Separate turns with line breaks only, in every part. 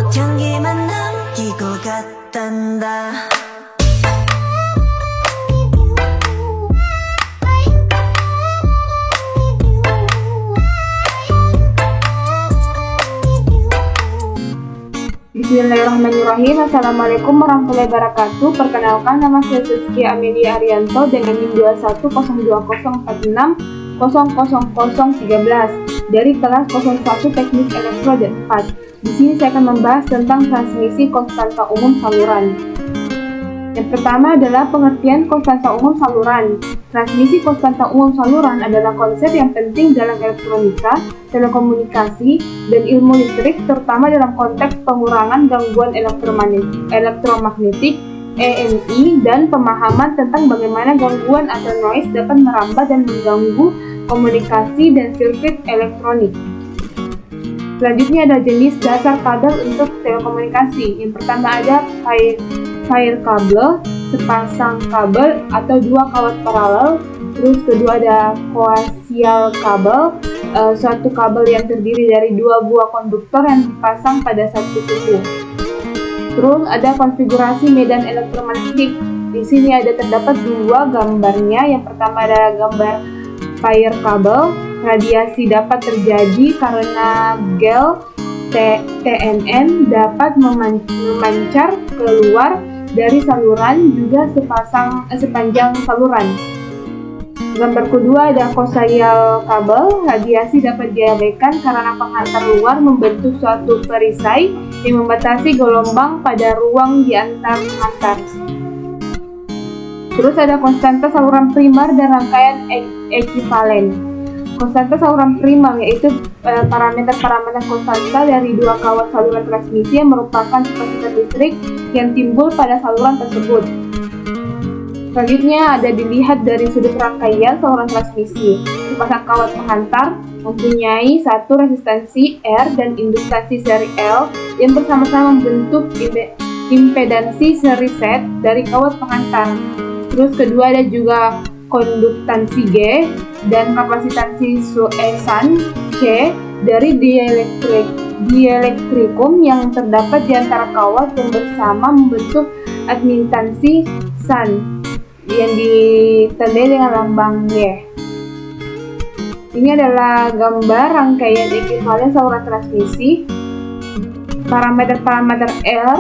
꽃향기만 남기고 갔단다.
Bismillahirrahmanirrahim. Assalamualaikum warahmatullahi wabarakatuh. Perkenalkan, nama saya Saskia Amelia Arianto dengan NIM 210204600013 dari kelas 01 Teknik Elektro dan 4. Di sini saya akan membahas tentang transmisi konstanta umum saluran. Yang pertama adalah pengertian konstanta umum saluran. Transmisi konstanta umum saluran adalah konsep yang penting dalam elektronika, telekomunikasi, dan ilmu listrik, terutama dalam konteks pengurangan gangguan elektromagnetik (EMI) dan pemahaman tentang bagaimana gangguan atau noise dapat merambat dan mengganggu komunikasi dan sirkuit elektronik. Selanjutnya ada jenis dasar kabel untuk telekomunikasi. Yang pertama ada pair kabel, sepasang kabel atau dua kawat paralel. Terus kedua ada koaksial kabel, suatu kabel yang terdiri dari dua buah konduktor yang dipasang pada satu suku. Terus ada konfigurasi medan elektromagnetik. Di sini ada terdapat dua gambarnya. Yang pertama ada gambar pair kabel. Radiasi dapat terjadi karena gel TNN dapat memancar keluar dari saluran juga sepanjang saluran. Gambar kedua ada koaksial kabel. Radiasi dapat diabaikan karena penghantar luar membentuk suatu perisai yang membatasi gelombang pada ruang di antar penghantar. Terus ada konstanta saluran primer dan rangkaian ekivalen. Konstanta saluran primer yaitu parameter-parameter konstanta dari dua kawat saluran transmisi yang merupakan kapasitor listrik yang timbul pada saluran tersebut. Selanjutnya ada dilihat dari sudut rangkaian saluran transmisi. Sepasang kawat penghantar mempunyai satu resistansi R dan induktasi seri L yang bersama-sama membentuk impedansi seri Z dari kawat penghantar. Terus kedua ada juga konduktansi G dan kapasitansi Sun C dari dielektrikum yang terdapat di antara kawat yang bersama membentuk admintansi Sun yang ditandai dengan lambang Y. Ini adalah gambar rangkaian ekivalen saluran transmisi. Parameter-parameter R,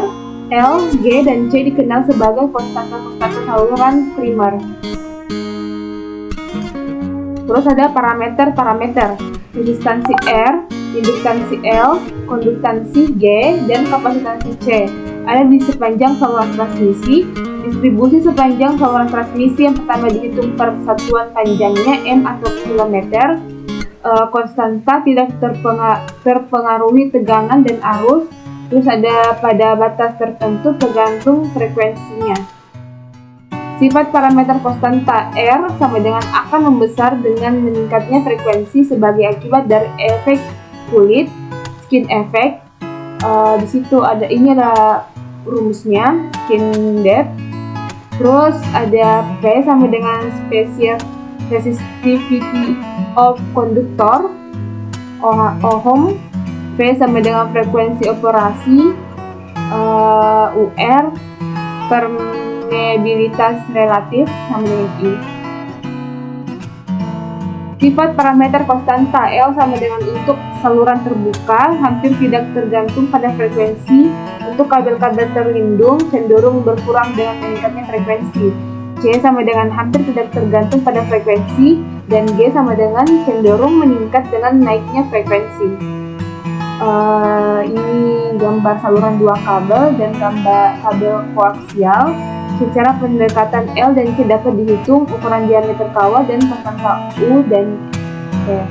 L, G, dan C dikenal sebagai konstanta-konstanta saluran primer. Terus ada parameter-parameter resistansi R, induktansi L, konduktansi G, dan kapasitansi C. Ada di sepanjang saluran transmisi. Distribusi sepanjang saluran transmisi yang pertama dihitung per satuan panjangnya M atau kilometer. Konstanta tidak terpengaruhi tegangan dan arus. Terus ada pada batas tertentu tergantung frekuensinya. Sifat parameter konstanta R sama dengan akan membesar dengan meningkatnya frekuensi sebagai akibat dari efek kulit, skin effect. Di situ ada rumusnya, skin depth. Terus ada P sama dengan special resistivity of conductor, ohm. P sama dengan frekuensi operasi, UR, permeabilitas relatif sama dengan I. Sifat parameter konstanta L sama dengan untuk saluran terbuka, hampir tidak tergantung pada frekuensi. Untuk kabel-kabel terlindung cenderung berkurang dengan meningkatnya frekuensi. C sama dengan hampir tidak tergantung pada frekuensi, dan G sama dengan cenderung meningkat dengan naiknya frekuensi. Ini gambar saluran dua kabel dan gambar kabel koaksial. Secara pendekatan L dan C dapat dihitung ukuran diameter kawat dan konstanta U dan E.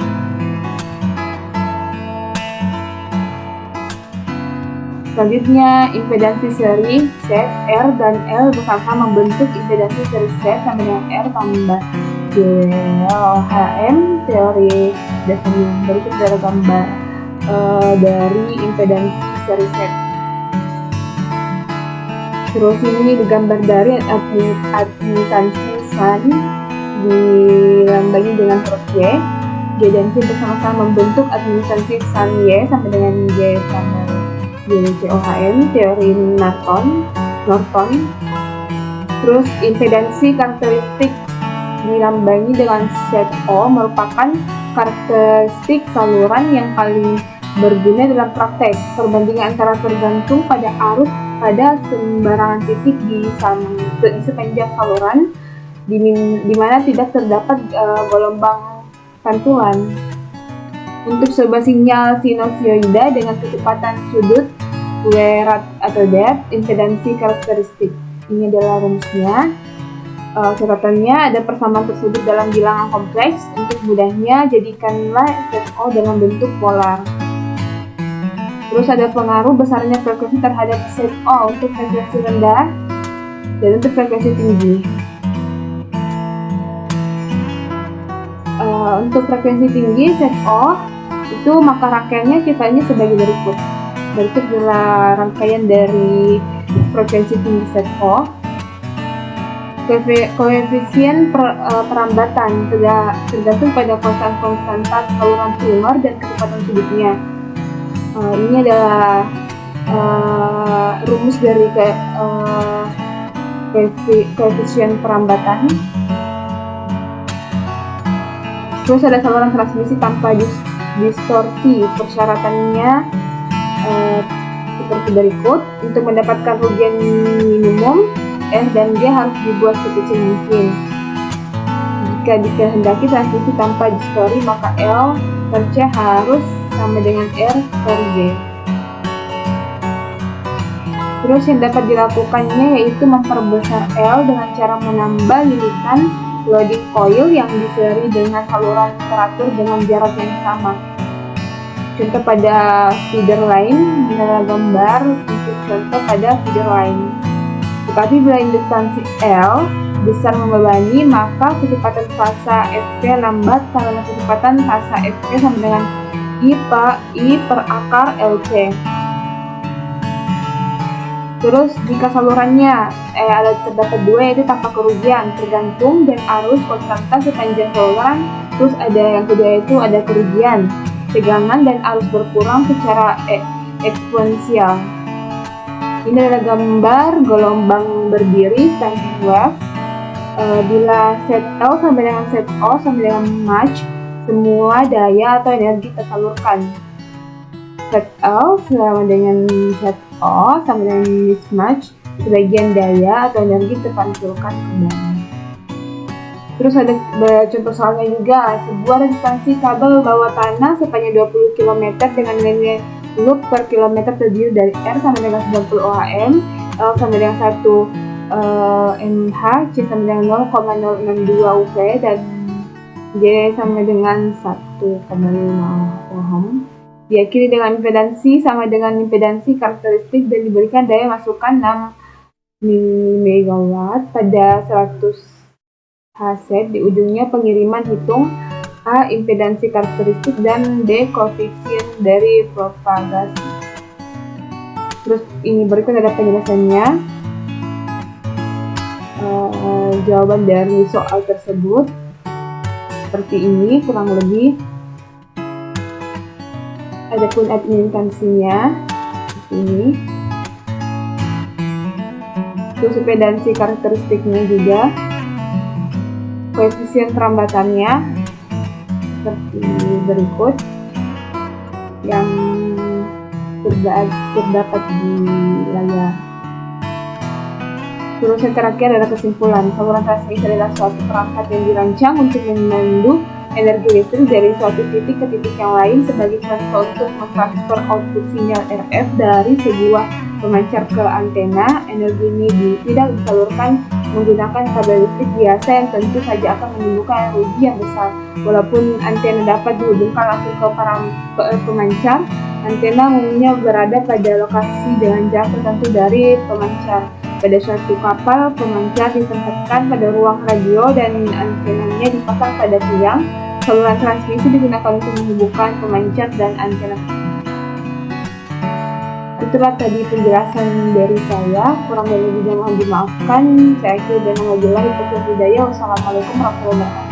Selanjutnya, impedansi seri Z, R, dan L bersama membentuk impedansi seri Z sama dengan R tambah GLHM teori dasarnya. Berikut adalah gambar dari impedansi seri Z. Terus ini digambar dari admitansi Sun dilambangi dengan huruf Y. G dan C bersama-sama membentuk admitansi Sun Y sama dengan G standar. jadi COHM, teori Norton. Terus impedansi karakteristik dilambangi dengan ZO merupakan karakteristik saluran yang paling berguna dalam praktek. Perbandingan antara tergantung pada arus pada sembarangan titik di sepanjang saluran di mana tidak terdapat gelombang pantulan. Untuk sebuah sinyal sinusoida dengan kecepatan sudut W-rad atau depth, impedansi karakteristik. Ini adalah rumusnya. Catatannya ada persamaan tersebut dalam bilangan kompleks. Untuk mudahnya, jadikanlah ZO dalam bentuk polar. Terus ada pengaruh besarnya frekuensi terhadap ZO untuk frekuensi rendah dan untuk frekuensi tinggi. Untuk frekuensi tinggi ZO itu maka rangkaiannya kita ini sebagai berikut. Berikut adalah rangkaian dari frekuensi tinggi ZO. Koefisien perambatan tergantung pada konstanta saluran primer dan kecepatan sudutnya. Ini adalah rumus dari koefisien perambatan. Terus ada saluran transmisi tanpa distorsi. Persyaratannya seperti berikut. Untuk mendapatkan rugian minimum, R dan G harus dibuat sekecil mungkin. Jika dikehendaki transmisi tanpa distorsi, maka L per C harus sama dengan R per G. Terus yang dapat dilakukannya yaitu memperbesar L dengan cara menambah lilitan loading coil yang diseri dengan saluran teratur dengan jarak yang sama. Contoh pada feeder line, inilah gambar untuk contoh pada feeder line. Tetapi bila industansi L besar membebani, maka kecepatan fasa Fp lambat karena kecepatan fasa Fp sama dengan I per akar LC. Terus jika salurannya terdapat dua, yaitu tanpa kerugian, tergantung dan arus konstanta sepanjang saluran. Terus ada yang kedua yaitu ada kerugian, tegangan dan arus berkurang secara eksponensial. Ini adalah gambar gelombang berdiri standing wave. Bila ZL sama dengan ZO sama dengan match, semua daya atau energi tersalurkan. ZL sama dengan ZO sama dengan mismatch, sebagian daya atau energi terpantulkan kembali. Terus ada contoh soalnya juga, sebuah resistansi kabel bawah tanah sepanjang 20 km dengan nilai loop per kilometer terdiri dari R sama dengan 90 ohm, L sama dengan 1 mH, C sama dengan 0,062 UV, dan J sama dengan 1,5 ohm. Diakhiri dengan impedansi sama dengan impedansi karakteristik dan diberikan daya masukan 6 mW pada 100 Hz. Di ujungnya pengiriman hitung A impedansi karakteristik dan D koefisien dari propagasi. Terus ini berikut ada penjelasannya. Jawaban dari soal tersebut seperti ini kurang lebih. Adapun impedansinya seperti ini. Terus impedansi karakteristiknya juga. Koefisien perambatannya seperti berikut yang terdapat di layar. Terus yang terakhir adalah kesimpulan. Saluran transmisi adalah suatu perangkat yang dirancang untuk memandu energi listrik dari suatu titik ke titik yang lain sebagai contoh untuk mentransfer output sinyal RF dari sebuah pemancar ke antena. Energi ini tidak disalurkan menggunakan kabel listrik biasa yang tentu saja akan menimbulkan rugi yang besar. Walaupun antena dapat dihubungkan langsung ke pemancar, antena umumnya berada pada lokasi dengan jarak tertentu dari pemancar. Pada suatu kapal, pemancar ditempatkan pada ruang radio dan antenanya dipasang pada tiang. Saluran transmisi digunakan untuk menghubungkan pemancar dan antena. Itulah tadi penjelasan dari saya. Kurang lebihnya mohon dimaafkan. Saya akhiri dengan wabillahi taufiq wal hidayah. Wassalamualaikum warahmatullahi wabarakatuh.